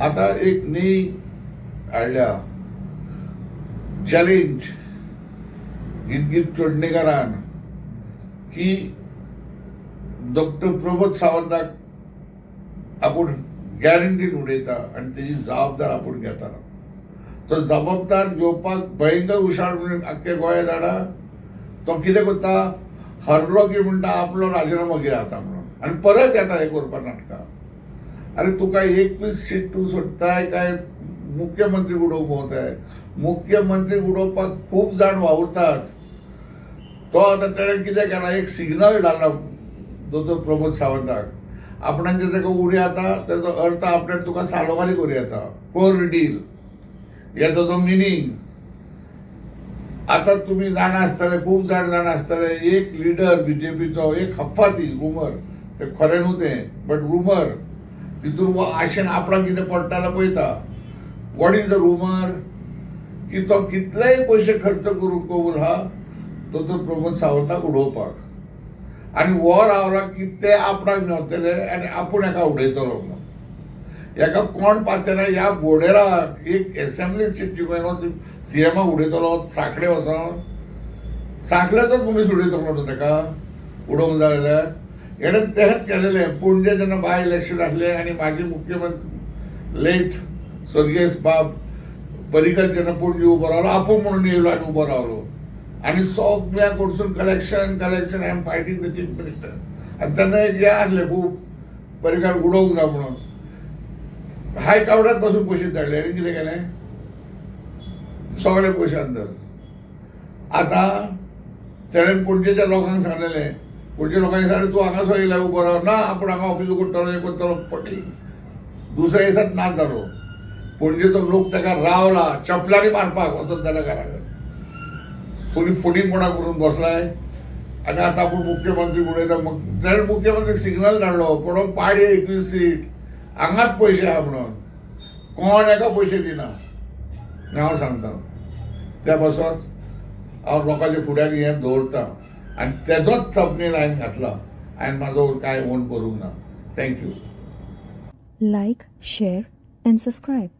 आता एक न्ही हाडल्या चॅलेंज गितगीत चोडणेकारान की डॉक्टर प्रमोद सावंताक आपूण गॅरंटीन उडयता आनी तेजी जबाबदार आपूण घेता. तो जबाबदार घेवपाक भयंकर हुशार म्हणून आख्ख्या गोंयांत हाडा. तो कितें करता, हरलो की म्हणटा आपलो राजिनामो घे आता म्हणून आनी परत येता हे करपाक नाटकां. अरे तुका 21 सीट तूं सोडताय काय मुख्यमंत्री उडोवंक भोंवताय? मुख्यमंत्री उडोवपाक खूब जाण वावुरतात. तो आतां तेणें कितें केलां, एक सिग्नल धाडला दोतोर प्रमोद सावंताक. आपणान जे ताका उडी येता तेजो अर्थ आपल्यान तुका सालोवारी करूं येता, कोर डील हे ताजो मिनींग. आता तुम्ही जाणा आसतले, खूब जाण जाणा आसतले, एक लिडर बीजेपीचो एक हप्पा ती रुमर, ते खरें न्हू तें बट रुमर, तितून आशेन आपणाक कितें पडटालें पळयता. वॉट इज द रुमर की तो कितलेय पयशे खर्च करूंक कबूल आहा दोतोर प्रमोद सावंताक उडोवपाक. आनी वो रावला की ते आपणाक मेवतले आनी आपूण हेका उडयतलो म्हणून. हेका कोण पातेना ह्या बोडेराक एक एसेंब्ली सीट जिखून सीएमाक उडयतलो साखळे वचोन. सांखल्याचोच मनीस उडयतलो म्हणून तेका उडोवंक जाय जाल्यार. हेणें तेंच केलेलें. पणजे जेन्ना बाय इलेक्शन आसलें आनी माजी मुख्यमंत्री लेट स्वर्गीय बाब पर्रीकर जेन्ना पणजे उबो रावलो, आपूण म्हणून येयलो आनी उबो रावलो आनी सगळ्या कडसून collection I am fighting the chief minister. आनी तेन्ना एक हें आसलें खूब पर्रीकर उडोवंक जाय म्हणून. हाय कावडार पासून पयशे धाडले आनी कितें केलें, सगळे पयशे अंदर. आतां तेणेन पणजेच्या लोकांक सांगलेलें, पणजे लोकांनी सांगलें तूं हांगासर येयला उबो राव. ना आपूण हांगा ऑफिस करतलो, हें करतलो, फटी. दुसऱ्या दिसाक नाच जालो. पणजेचो लोक ताका रावला चपलांनी मारपाक वचत जाल्यार घराक. सोनी फोडींगपणां करून बसलाय आनी आतां आपूण मुख्यमंत्री उडयता. तेणें मुख्यमंत्रीक सिग्नल धाडलो, पळोवंक पाडे 21 सीट हांगाच पयशे आहा म्हणून. कोण हेका पयशे दिना. हांव सांगता त्या बसत हांव लोकांच्या फुड्यान हें दवरता आनी तेजोच थंबनेल हांवें घातला. हांवें म्हाजो कांय ओन करूंक ना. Thank you. Like, share and subscribe.